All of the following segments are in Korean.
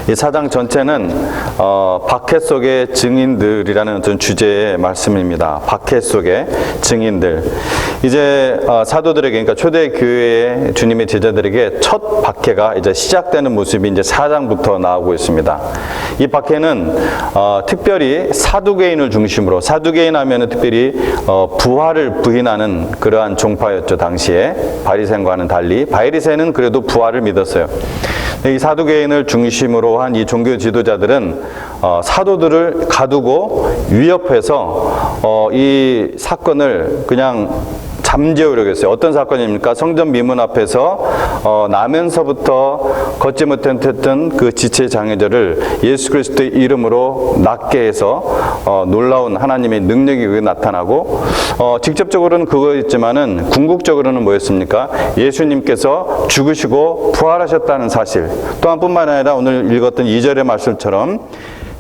이 4장 전체는 박해 속의 증인들이라는 어떤 주제의 말씀입니다. 박해 속의 증인들. 이제 사도들에게, 그러니까 초대교회의 주님의 제자들에게 첫 박해가 이제 시작되는 모습이 이제 4장부터 나오고 있습니다. 이 박해는 특별히 사두개인을 중심으로, 사두개인 하면은 특별히 부활을 부인하는 그러한 종파였죠. 당시에 바리새인과는 달리 바리새인은 그래도 부활을 믿었어요. 이 사두개인을 중심으로 한 이 종교 지도자들은 사도들을 가두고 위협해서 이 사건을 그냥 잠재우려고 했어요. 어떤 사건입니까? 성전 미문 앞에서 나면서부터 걷지 못했던 그 지체 장애자를 예수 그리스도의 이름으로 낫게 해서 놀라운 하나님의 능력이 나타나고, 직접적으로는 그거였지만은 궁극적으로는 뭐였습니까? 예수님께서 죽으시고 부활하셨다는 사실. 또한 뿐만 아니라 오늘 읽었던 2절의 말씀처럼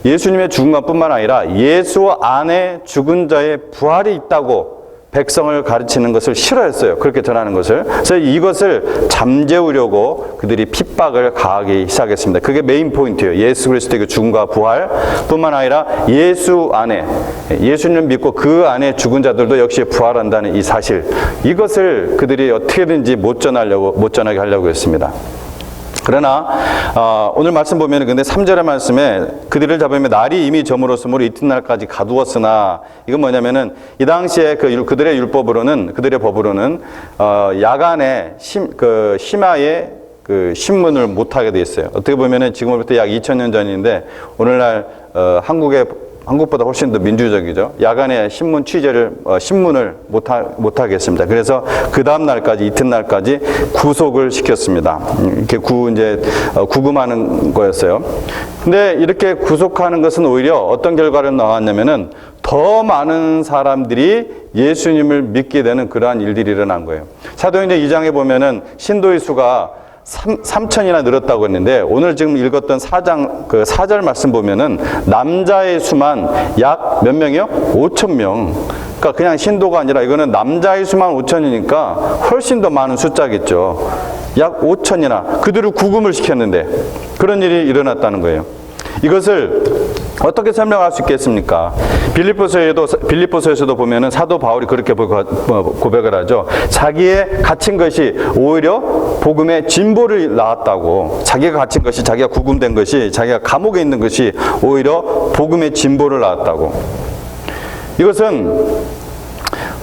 예수님의 죽음만 뿐만 아니라 예수 안에 죽은 자의 부활이 있다고 백성을 가르치는 것을 싫어했어요. 그렇게 전하는 것을. 그래서 이것을 잠재우려고 그들이 핍박을 가하기 시작했습니다. 그게 메인 포인트예요. 예수 그리스도의 죽음과 부활 뿐만 아니라 예수 안에, 예수님을 믿고 그 안에 죽은 자들도 역시 부활한다는 이 사실, 이것을 그들이 어떻게든지 못 전하게 하려고 했습니다. 그러나 오늘 말씀 보면 근데 3절의 말씀에 그들을 잡으면 날이 이미 저물었으므로 이튿날까지 가두었으나, 이건 뭐냐면은 이 당시에 그들의 율법으로는, 그들의 법으로는 야간에 심야에 그 신문을 못 하게 돼 있어요. 어떻게 보면은 지금부터 약 2000년 전인데 오늘날 한국보다 훨씬 더 민주적이죠. 야간에 신문 취재를, 신문을 못하게 했습니다. 그래서 그 다음 날까지, 이튿날까지 구속을 시켰습니다. 이렇게 구금하는 거였어요. 근데 이렇게 구속하는 것은 오히려 어떤 결과를 나왔냐면은 더 많은 사람들이 예수님을 믿게 되는 그러한 일들이 일어난 거예요. 사도행전 2장에 보면은 신도의 수가 3천이나 늘었다고 했는데, 오늘 지금 읽었던 4장 그 4절 말씀 보면은 남자의 수만 약 몇 명이요? 5,000명. 그러니까 그냥 신도가 아니라 이거는 남자의 수만 5,000이니까 훨씬 더 많은 숫자겠죠. 약 5,000이나 그들을 구금을 시켰는데 그런 일이 일어났다는 거예요. 이것을 어떻게 설명할 수 있겠습니까? 빌립보서에서도 보면은 사도 바울이 그렇게 고백을 하죠. 자기의 갇힌 것이 오히려 복음의 진보를 낳았다고. 자기가 갇힌 것이, 자기가 구금된 것이, 자기가 감옥에 있는 것이 오히려 복음의 진보를 낳았다고. 이것은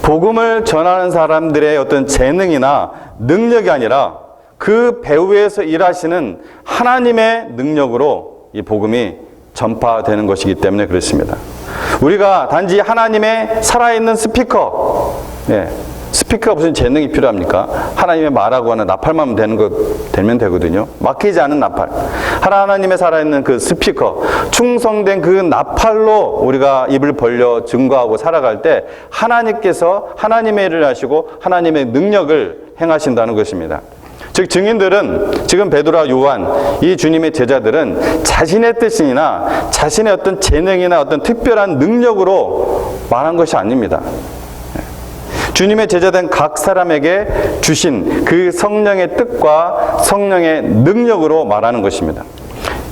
복음을 전하는 사람들의 어떤 재능이나 능력이 아니라 그 배후에서 일하시는 하나님의 능력으로 이 복음이 전파되는 것이기 때문에 그렇습니다. 우리가 단지 하나님의 살아있는 스피커, 스피커가 무슨 재능이 필요합니까? 하나님의 말하고 하는 나팔만 되면 되거든요. 막히지 않은 나팔. 하나님의 살아있는 그 스피커, 충성된 그 나팔로 우리가 입을 벌려 증거하고 살아갈 때 하나님께서 하나님의 일을 하시고 하나님의 능력을 행하신다는 것입니다. 즉 증인들은, 지금 베드로와 요한, 이 주님의 제자들은 자신의 뜻이나 자신의 어떤 재능이나 어떤 특별한 능력으로 말한 것이 아닙니다. 주님의 제자된 각 사람에게 주신 그 성령의 뜻과 성령의 능력으로 말하는 것입니다.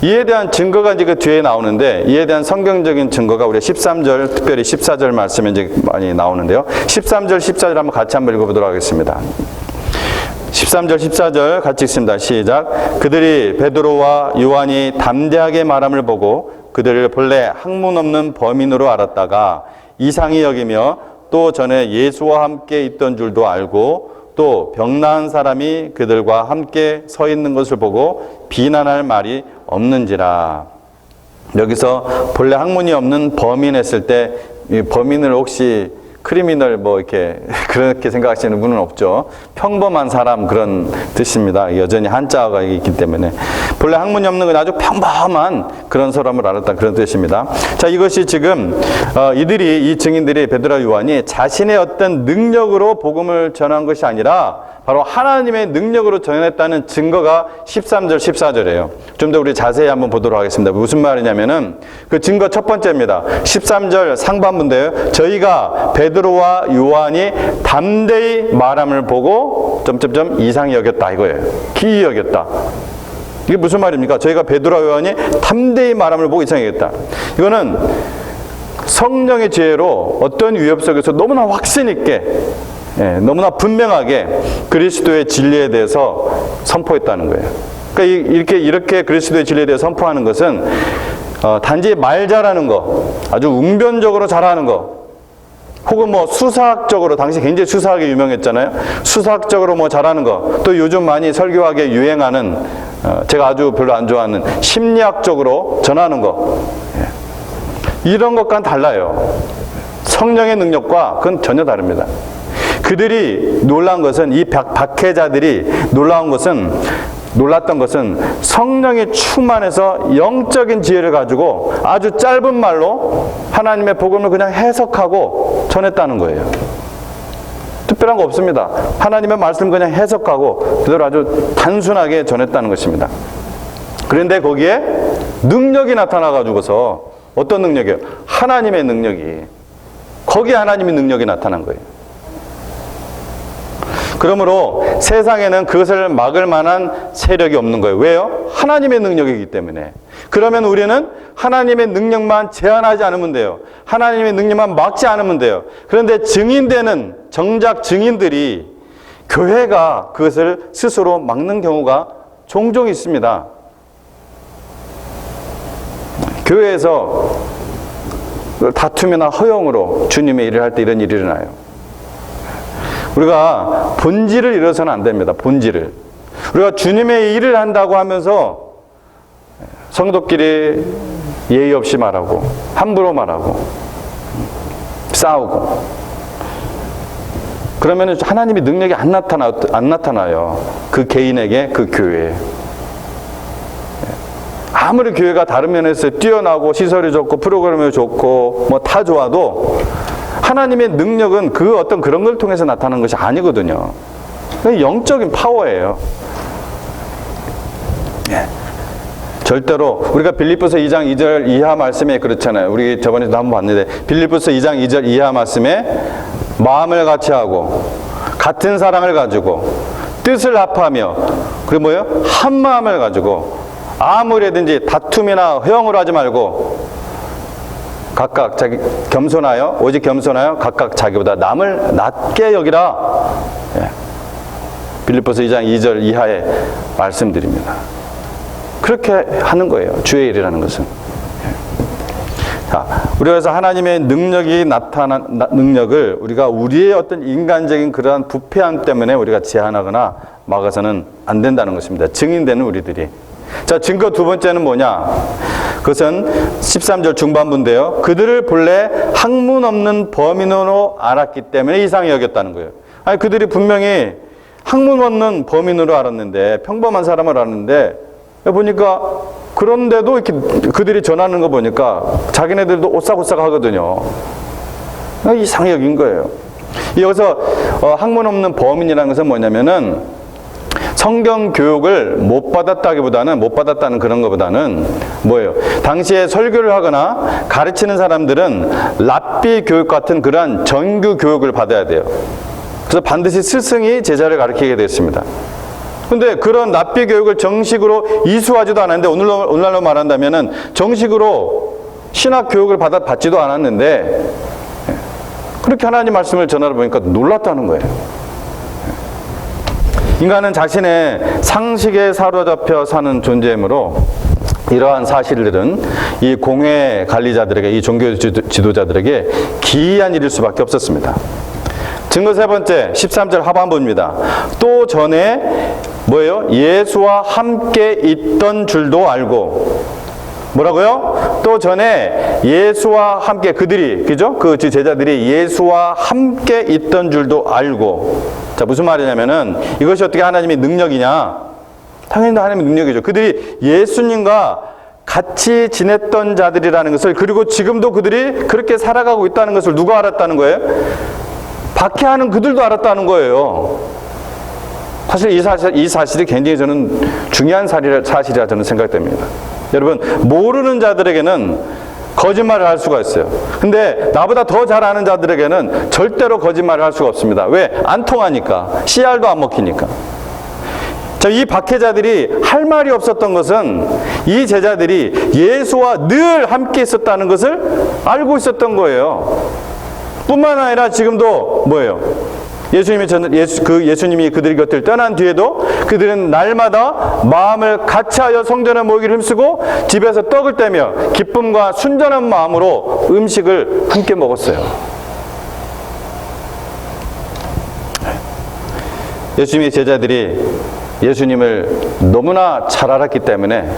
이에 대한 증거가 이제 그 뒤에 나오는데, 이에 대한 성경적인 증거가 우리 13절, 특별히 14절 말씀에 이제 많이 나오는데요. 13절, 14절 같이 한번 읽어보도록 하겠습니다. 13절, 14절 같이 읽습니다. 시작. 그들이 베드로와 요한이 담대하게 말함을 보고 그들을 본래 학문 없는 범인으로 알았다가 이상히 여기며, 또 전에 예수와 함께 있던 줄도 알고, 또 병나은 사람이 그들과 함께 서 있는 것을 보고 비난할 말이 없는지라. 여기서 본래 학문이 없는 범인 했을 때, 이 범인을 혹시 크리미널 이렇게 그렇게 생각하시는 분은 없죠. 평범한 사람, 그런 뜻입니다. 여전히 한자가 있기 때문에 본래 학문이 없는 건 아주 평범한 그런 사람을 알았다, 그런 뜻입니다. 자, 이것이 지금 이 증인들이, 베드로와 요한이 자신의 어떤 능력으로 복음을 전한 것이 아니라 바로 하나님의 능력으로 전했다는 증거가 13절, 14절이에요. 좀 더 우리 자세히 한번 보도록 하겠습니다. 무슨 말이냐면은 그 증거 첫 번째입니다. 13절 상반부인데요. 저희가 베드로와 요한이 담대히 말함을 보고 점점점 이상히 여겼다, 이거예요. 기이 여겼다. 이게 무슨 말입니까? 저희가 베드로 요한이 담대히 말함을 보고 이상하겠다. 이거는 성령의 지혜로 어떤 위협 속에서 너무나 확신 있게, 너무나 분명하게 그리스도의 진리에 대해서 선포했다는 거예요. 그러니까 이렇게 그리스도의 진리에 대해서 선포하는 것은 단지 말 잘하는 거, 아주 웅변적으로 잘하는 거, 혹은 뭐 수사학적으로, 당시 굉장히 수사학이 유명했잖아요. 수사학적으로 뭐 잘하는 거, 또 요즘 많이 설교학에 유행하는, 제가 아주 별로 안 좋아하는 심리학적으로 전하는 거, 이런 것과는 달라요. 성령의 능력과 그건 전혀 다릅니다. 그들이 놀란 것은, 이 박해자들이 놀랐던 것은 성령이 충만해서 영적인 지혜를 가지고 아주 짧은 말로 하나님의 복음을 그냥 해석하고 전했다는 거예요. 특별한 거 없습니다. 하나님의 말씀을 그냥 해석하고 그대로 아주 단순하게 전했다는 것입니다. 그런데 거기에 능력이 나타나가지고서, 어떤 능력이에요? 하나님의 능력이, 거기에 하나님의 능력이 나타난 거예요. 그러므로 세상에는 그것을 막을 만한 세력이 없는 거예요. 왜요? 하나님의 능력이기 때문에. 그러면 우리는 하나님의 능력만 제한하지 않으면 돼요. 하나님의 능력만 막지 않으면 돼요. 그런데 증인되는 정작 증인들이, 교회가 그것을 스스로 막는 경우가 종종 있습니다. 교회에서 다툼이나 허용으로 주님의 일을 할 때 이런 일이 일어나요. 우리가 본질을 잃어서는 안 됩니다. 본질을. 우리가 주님의 일을 한다고 하면서 성도끼리 예의 없이 말하고, 함부로 말하고, 싸우고, 그러면 하나님의 능력이 안 나타나요. 그 개인에게, 그 교회에. 아무리 교회가 다른 면에서 뛰어나고 시설이 좋고 프로그램이 좋고 뭐 다 좋아도 하나님의 능력은 그 어떤 그런 걸 통해서 나타나는 것이 아니거든요. 영적인 파워예요. 절대로 우리가 빌립보서 2장 2절 이하 말씀에 그렇잖아요. 우리 저번에도 한번 봤는데 빌립보서 2장 2절 이하 말씀에 마음을 같이 하고 같은 사랑을 가지고 뜻을 합하며, 그리고 뭐예요? 한 마음을 가지고 아무래든지 다툼이나 허용을 하지 말고 각각 자기 겸손하여, 오직 겸손하여 각각 자기보다 남을 낮게 여기라. 빌립보서 2장 2절 이하에 말씀드립니다. 그렇게 하는 거예요. 주의 일이라는 것은. 자, 우리가 그래서 하나님의 능력이 나타난 능력을 우리가 우리의 어떤 인간적인 그러한 부패함 때문에 우리가 제한하거나 막아서는 안 된다는 것입니다. 증인되는 우리들이. 자, 증거 두 번째는 뭐냐? 그것은 13절 중반부인데요. 그들을 본래 학문 없는 범인으로 알았기 때문에 이상히 여겼다는 거예요. 아니, 그들이 분명히 학문 없는 범인으로 알았는데, 평범한 사람을 알았는데, 보니까 그런데도 이렇게 그들이 전하는 거 보니까 자기네들도 오싹오싹 하거든요. 이상히 여긴 거예요. 여기서 학문 없는 범인이라는 것은 뭐냐면은 성경 교육을 못 받았다는 그런 것보다는 뭐예요? 당시에 설교를 하거나 가르치는 사람들은 랍비 교육 같은 그러한 정규 교육을 받아야 돼요. 그래서 반드시 스승이 제자를 가르치게 됐습니다. 근데 그런 랍비 교육을 정식으로 이수하지도 않았는데, 오늘날로 말한다면은 정식으로 신학 교육을 받지도 않았는데, 그렇게 하나님 말씀을 전하다 보니까 놀랐다는 거예요. 인간은 자신의 상식에 사로잡혀 사는 존재이므로 이러한 사실들은 이 공회 관리자들에게, 이 종교 지도자들에게 기이한 일일 수밖에 없었습니다. 증거 세 번째, 13절 하반부입니다. 또 전에 뭐예요? 예수와 함께 있던 줄도 알고. 뭐라고요? 또 전에 예수와 함께, 그들이, 그죠? 그 제자들이 예수와 함께 있던 줄도 알고. 자, 무슨 말이냐면은 이것이 어떻게 하나님의 능력이냐? 당연히 하나님의 능력이죠. 그들이 예수님과 같이 지냈던 자들이라는 것을, 그리고 지금도 그들이 그렇게 살아가고 있다는 것을 누가 알았다는 거예요? 박해하는 그들도 알았다는 거예요. 사실 이 사실이 굉장히 저는 중요한 사실이라 저는 생각됩니다. 여러분, 모르는 자들에게는 거짓말을 할 수가 있어요. 근데 나보다 더 잘 아는 자들에게는 절대로 거짓말을 할 수가 없습니다. 왜? 안 통하니까. CR도 안 먹히니까. 자, 이 박해자들이 할 말이 없었던 것은 이 제자들이 예수와 늘 함께 있었다는 것을 알고 있었던 거예요. 뿐만 아니라 지금도 뭐예요? 예수님이 그들 곁을 떠난 뒤에도 그들은 날마다 마음을 같이하여 성전에 모이기를 힘쓰고 집에서 떡을 떼며 기쁨과 순전한 마음으로 음식을 함께 먹었어요. 예수님의 제자들이 예수님을 너무나 잘 알았기 때문에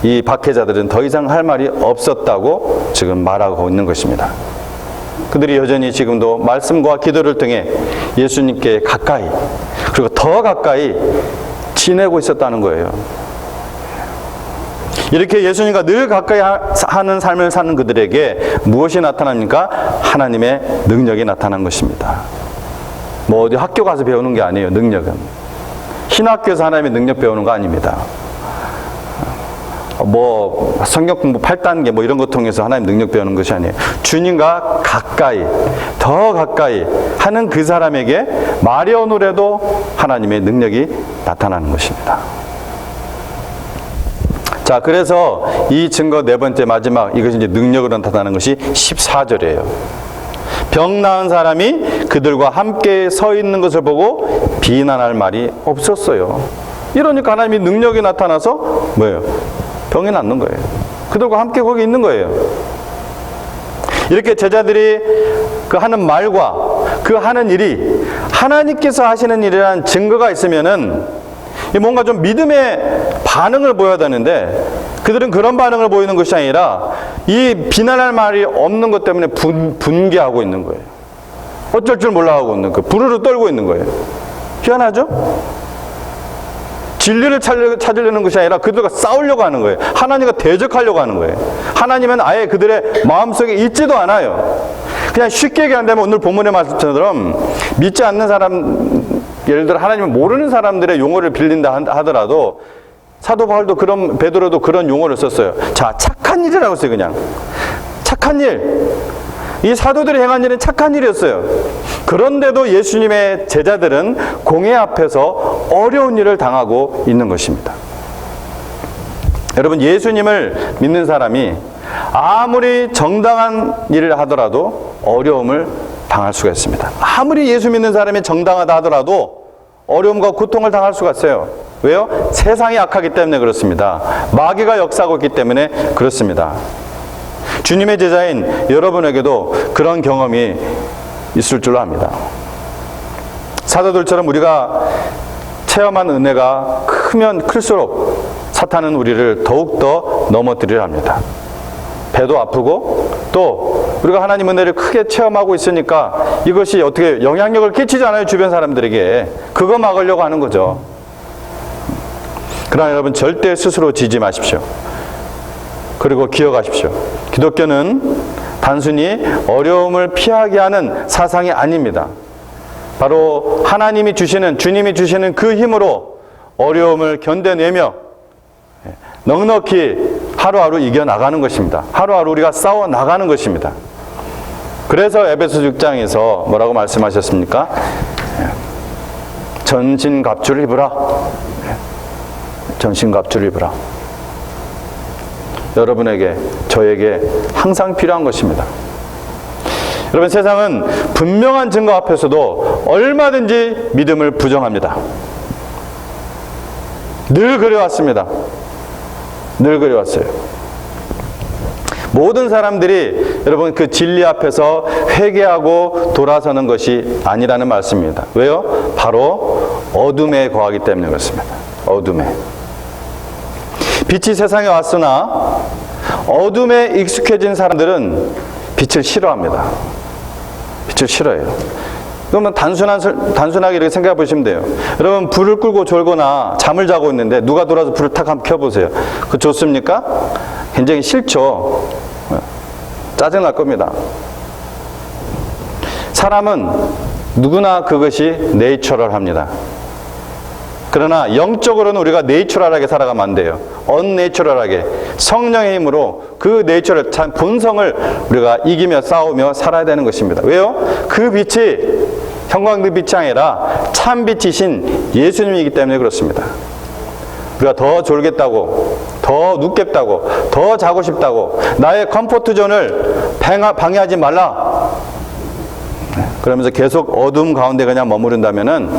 이 박해자들은 더 이상 할 말이 없었다고 지금 말하고 있는 것입니다. 그들이 여전히 지금도 말씀과 기도를 통해 예수님께 가까이, 그리고 더 가까이 지내고 있었다는 거예요. 이렇게 예수님과 늘 가까이 하는 삶을 사는 그들에게 무엇이 나타납니까? 하나님의 능력이 나타난 것입니다. 뭐 어디 학교 가서 배우는 게 아니에요. 능력은 신학교에서 하나님의 능력 배우는 거 아닙니다. 뭐 성경 공부 8단계 뭐 이런 거 통해서 하나님 능력 배우는 것이 아니에요. 주님과 가까이, 더 가까이 하는 그 사람에게 말이 어느래도 하나님의 능력이 나타나는 것입니다. 자, 그래서 이 증거 네 번째 마지막, 이것이 이제 능력으로 나타나는 것이 14절이에요. 병 나은 사람이 그들과 함께 서 있는 것을 보고 비난할 말이 없었어요. 이러니까 하나님이 능력이 나타나서 뭐예요? 병이 낫는 거예요. 그들과 함께 거기 있는 거예요. 이렇게 제자들이 그 하는 말과 그 하는 일이 하나님께서 하시는 일이라는 증거가 있으면은 뭔가 좀 믿음의 반응을 보여야 되는데 그들은 그런 반응을 보이는 것이 아니라 이 비난할 말이 없는 것 때문에 분개하고 있는 거예요. 어쩔 줄 몰라 하고 있는 거예요. 부르르 떨고 있는 거예요. 희한하죠? 진리를 찾으려는 것이 아니라 그들과 싸우려고 하는 거예요. 하나님과 대적하려고 하는 거예요. 하나님은 아예 그들의 마음속에 있지도 않아요. 그냥 쉽게 얘기한다면 오늘 본문의 말씀처럼 믿지 않는 사람, 예를 들어 하나님을 모르는 사람들의 용어를 빌린다 하더라도 사도 바울도 베드로도 그런 용어를 썼어요. 자, 착한 일이라고 써요. 그냥 착한 일. 이 사도들이 행한 일은 착한 일이었어요. 그런데도 예수님의 제자들은 공회 앞에서 어려운 일을 당하고 있는 것입니다. 여러분, 예수님을 믿는 사람이 아무리 정당한 일을 하더라도 어려움을 당할 수가 있습니다. 아무리 예수 믿는 사람이 정당하다 하더라도 어려움과 고통을 당할 수가 있어요. 왜요? 세상이 악하기 때문에 그렇습니다. 마귀가 역사하고 있기 때문에 그렇습니다. 주님의 제자인 여러분에게도 그런 경험이 있을 줄로 압니다. 사도들처럼 우리가 체험한 은혜가 크면 클수록 사탄은 우리를 더욱더 넘어뜨리려 합니다. 배도 아프고 또 우리가 하나님 은혜를 크게 체험하고 있으니까 이것이 어떻게 영향력을 끼치잖아요. 주변 사람들에게. 그거 막으려고 하는 거죠. 그러나 여러분, 절대 스스로 지지 마십시오. 그리고 기억하십시오. 기독교는 단순히 어려움을 피하게 하는 사상이 아닙니다. 바로 하나님이 주시는, 주님이 주시는 그 힘으로 어려움을 견뎌내며 넉넉히 하루하루 이겨나가는 것입니다. 하루하루 우리가 싸워 나가는 것입니다. 그래서 에베소 6장에서 뭐라고 말씀하셨습니까? 전신갑주를 입으라. 전신갑주를 입으라. 여러분에게, 저에게 항상 필요한 것입니다. 여러분, 세상은 분명한 증거 앞에서도 얼마든지 믿음을 부정합니다. 늘 그래왔습니다. 늘 그래왔어요. 모든 사람들이 여러분 그 진리 앞에서 회개하고 돌아서는 것이 아니라는 말씀입니다. 왜요? 바로 어둠에 거하기 때문에 그렇습니다. 어둠에. 빛이 세상에 왔으나 어둠에 익숙해진 사람들은 빛을 싫어합니다. 빛을 싫어해요. 그러면 단순하게 이렇게 생각해 보시면 돼요. 여러분, 불을 끄고 졸거나 잠을 자고 있는데 누가 돌아서 불을 탁 한번 켜보세요. 그거 좋습니까? 굉장히 싫죠. 짜증날 겁니다. 사람은 누구나 그것이 내추럴합니다. 그러나 영적으로는 우리가 내추럴하게 살아가면 안 돼요. 언내추럴하게 성령의 힘으로 그 내추럴, 본성을 우리가 이기며 싸우며 살아야 되는 것입니다. 왜요? 그 빛이 형광등 빛이 아니라 참 빛이신 예수님이기 때문에 그렇습니다. 우리가 더 졸겠다고, 더 눕겠다고, 더 자고 싶다고 나의 컴포트 존을 방해하지 말라. 그러면서 계속 어둠 가운데 그냥 머무른다면은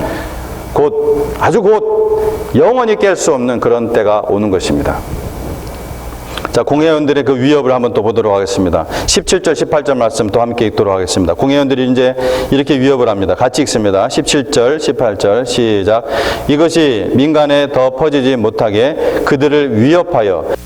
아주 곧 영원히 깰 수 없는 그런 때가 오는 것입니다. 자, 공회원들의 그 위협을 한번 또 보도록 하겠습니다. 17절, 18절 말씀 또 함께 읽도록 하겠습니다. 공회원들이 이제 이렇게 위협을 합니다. 같이 읽습니다. 17절, 18절 시작. 이것이 민간에 더 퍼지지 못하게 그들을 위협하여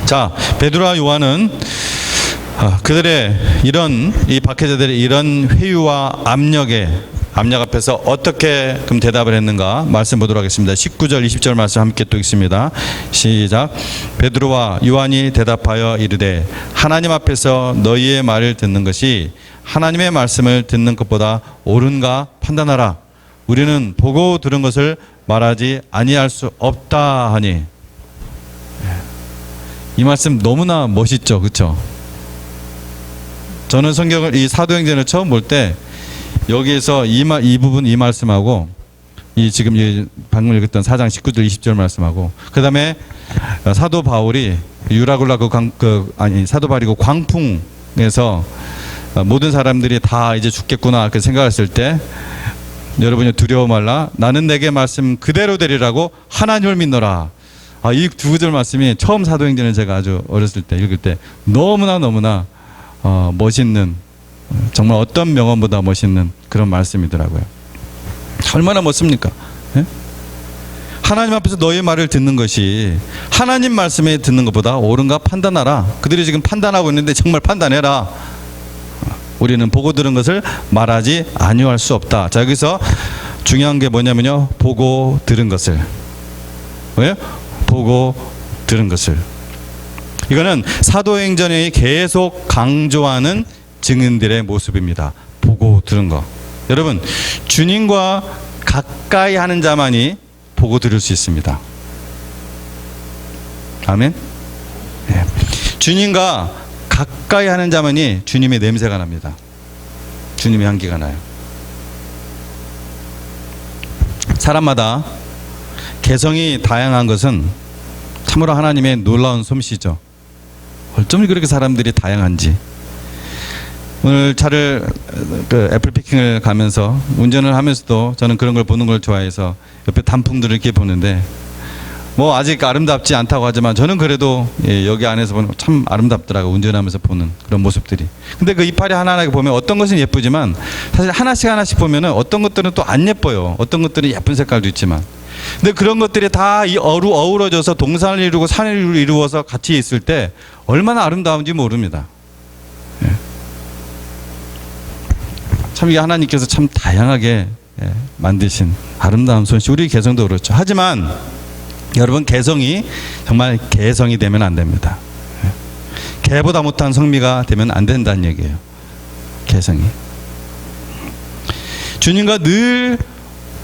자, 베드로와 요한은 그들의 이 박해자들의 이런 회유와 압력 앞에서 어떻게 그럼 대답을 했는가 말씀 보도록 하겠습니다. 19절 20절 말씀 함께 또 읽습니다. 시작. 베드로와 요한이 대답하여 이르되 하나님 앞에서 너희의 말을 듣는 것이 하나님의 말씀을 듣는 것보다 옳은가 판단하라. 우리는 보고 들은 것을 말하지 아니할 수 없다 하니. 이 말씀 너무나 멋있죠, 그렇죠? 저는 성경을 이 사도행전을 처음 볼 때 여기에서 이 부분 이 말씀하고 이 지금 방금 읽었던 4장 19절 20절 말씀하고 그다음에 사도 바울이 유라굴라 사도 바울이 광풍에서 모든 사람들이 다 이제 죽겠구나 이렇게 생각했을 때 여러분이 두려워 말라 나는 내게 말씀 그대로 되리라고 하나님을 믿노라. 이 두 구절 말씀이 처음 사도행전을 제가 아주 어렸을 때 읽을 때 너무나 멋있는, 정말 어떤 명언보다 멋있는 그런 말씀이더라고요. 얼마나 멋습니까? 예? 하나님 앞에서 너의 말을 듣는 것이 하나님 말씀에 듣는 것보다 옳은가 판단하라. 그들이 지금 판단하고 있는데 정말 판단해라. 우리는 보고 들은 것을 말하지 아니할 수 없다. 자, 여기서 중요한 게 뭐냐면요, 보고 들은 것을. 왜? 보고 들은 것을. 이거는 사도행전에 계속 강조하는 증인들의 모습입니다. 보고 들은 거. 여러분, 주님과 가까이 하는 자만이 보고 들을 수 있습니다. 아멘. 네. 주님과 가까이 하는 자만이 주님의 냄새가 납니다. 주님의 향기가 나요. 사람마다 개성이 다양한 것은 참으로 하나님의 놀라운 솜씨죠. 어쩜 그렇게 사람들이 다양한지. 오늘 차를 애플피킹을 가면서 운전을 하면서도 저는 그런 걸 보는 걸 좋아해서 옆에 단풍들을 이렇게 보는데 뭐 아직 아름답지 않다고 하지만 저는 그래도 여기 안에서 보면 참 아름답더라고. 운전하면서 보는 그런 모습들이. 근데 그 이파리 하나하나 보면 어떤 것은 예쁘지만 사실 하나씩 보면은 어떤 것들은 또 안 예뻐요. 어떤 것들은 예쁜 색깔도 있지만. 근데 그런 것들이 다 어우러져서 동산을 이루고 산을 이루어서 같이 있을 때 얼마나 아름다운지 모릅니다. 예. 참 이게 하나님께서 참 다양하게 만드신 아름다운 솜씨. 우리 개성도 그렇죠. 하지만 여러분, 개성이 정말 개성이 되면 안 됩니다. 개보다 못한 성미가 되면 안 된다는 얘기예요. 개성이. 주님과 늘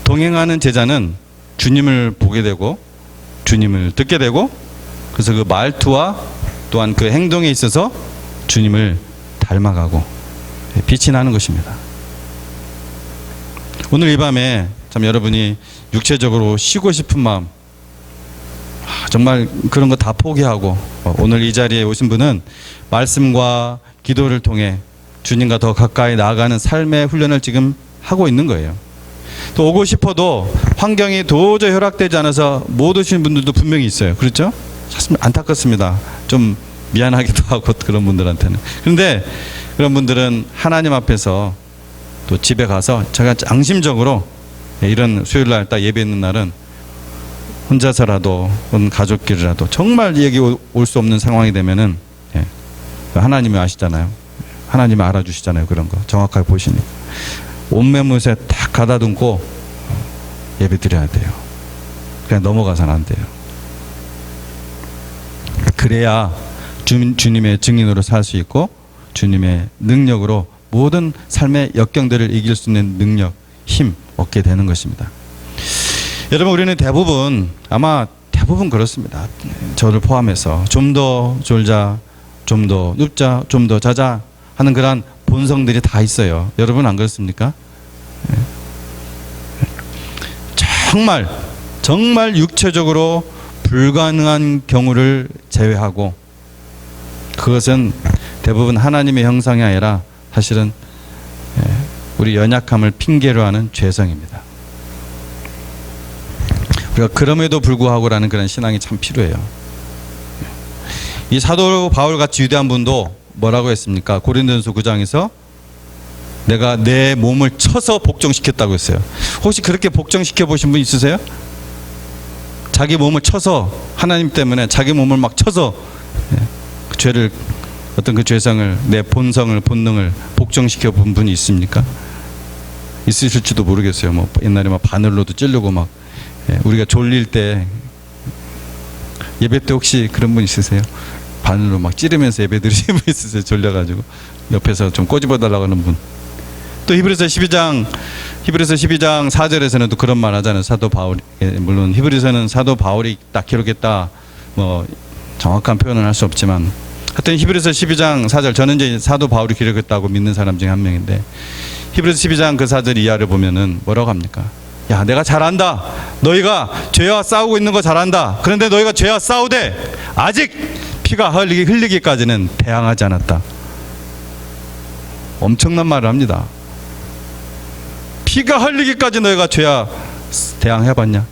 동행하는 제자는 주님을 보게 되고 주님을 듣게 되고 그래서 그 말투와 또한 그 행동에 있어서 주님을 닮아가고 빛이 나는 것입니다. 오늘 이 밤에 참 여러분이 육체적으로 쉬고 싶은 마음, 정말 그런 거 다 포기하고 오늘 이 자리에 오신 분은 말씀과 기도를 통해 주님과 더 가까이 나아가는 삶의 훈련을 지금 하고 있는 거예요. 또 오고 싶어도 환경이 도저히 허락되지 않아서 못 오시는 분들도 분명히 있어요. 그렇죠? 사실 안타깝습니다. 좀 미안하기도 하고 그런 분들한테는. 그런데 그런 분들은 하나님 앞에서 또 집에 가서 제가 양심적으로 이런 수요일 날 딱 예배 있는 날은 혼자서라도 혹은 가족끼리라도 정말 여기 올 수 없는 상황이 되면은 하나님이 아시잖아요. 하나님이 알아주시잖아요. 그런 거 정확하게 보시니까 온매무새 딱 가다듬고 예배 드려야 돼요. 그냥 넘어가서는 안 돼요. 그래야 주님의 증인으로 살 수 있고 주님의 능력으로 모든 삶의 역경들을 이길 수 있는 능력, 힘 얻게 되는 것입니다. 여러분, 우리는 대부분 아마 대부분 그렇습니다. 저를 포함해서 좀 더 졸자, 좀 더 눕자, 좀 더 자자 하는 그런 본성들이 다 있어요. 여러분 안 그렇습니까? 정말 육체적으로 불가능한 경우를 제외하고, 그것은 대부분 하나님의 형상이 아니라 사실은 우리 연약함을 핑계로 하는 죄성입니다. 우리가 그럼에도 불구하고라는 그런 신앙이 참 필요해요. 이 사도 바울 같이 위대한 분도 뭐라고 했습니까? 고린도전서 9장에서 내가 내 몸을 쳐서 복종시켰다고 했어요. 혹시 그렇게 복종시켜 보신 분 있으세요? 자기 몸을 쳐서, 하나님 때문에 자기 몸을 막 쳐서 그 죄를, 어떤 그 죄성을, 내 본성을, 본능을 복종시켜 본 분이 있습니까? 있으실지도 모르겠어요. 뭐 옛날에 막 바늘로도 찌르고 막, 우리가 졸릴 때, 예배 때 혹시 그런 분 있으세요? 바늘로 막 찌르면서 예배 드리시는 분 있으세요? 졸려가지고 옆에서 좀 꼬집어 달라고 하는 분. 또 히브리서 12장 4절에서는 또 그런 말 하잖아요. 사도 바울이, 물론 히브리서는 사도 바울이 딱 기록했다, 뭐 정확한 표현은 할 수 없지만, 하여튼 히브리서 12장 4절, 저는 이제 사도 바울이 기록했다고 믿는 사람 중에 한 명인데, 히브리서 12장 그 4절 이하를 보면은 뭐라고 합니까? 야, 내가 잘 안다. 너희가 죄와 싸우고 있는 거 잘 안다. 그런데 너희가 죄와 싸우되 아직 피가 흘리기까지는 대항하지 않았다. 엄청난 말을 합니다. 피가 흘리기까지 너희가 죄와 대항해봤냐?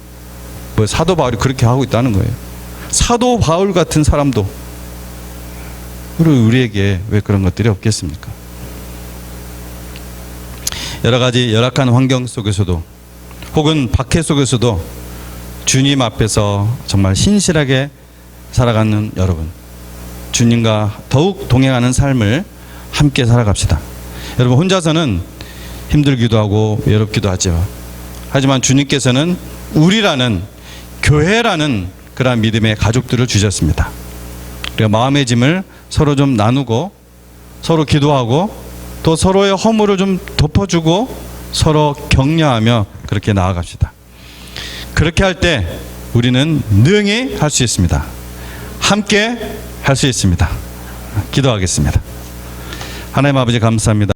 뭐 사도 바울이 그렇게 하고 있다는 거예요. 사도 바울 같은 사람도 우리에게 왜 그런 것들이 없겠습니까? 여러 가지 열악한 환경 속에서도, 혹은 박해 속에서도 주님 앞에서 정말 신실하게 살아가는 여러분, 주님과 더욱 동행하는 삶을 함께 살아갑시다. 여러분, 혼자서는 힘들기도 하고 외롭기도 하죠. 하지만 주님께서는 우리라는, 교회라는 그러한 믿음의 가족들을 주셨습니다. 우리가 마음의 짐을 서로 좀 나누고, 서로 기도하고, 또 서로의 허물을 좀 덮어주고, 서로 격려하며 그렇게 나아갑시다. 그렇게 할 때 우리는 능히 할 수 있습니다. 함께 할 수 있습니다. 기도하겠습니다. 하나님 아버지, 감사합니다.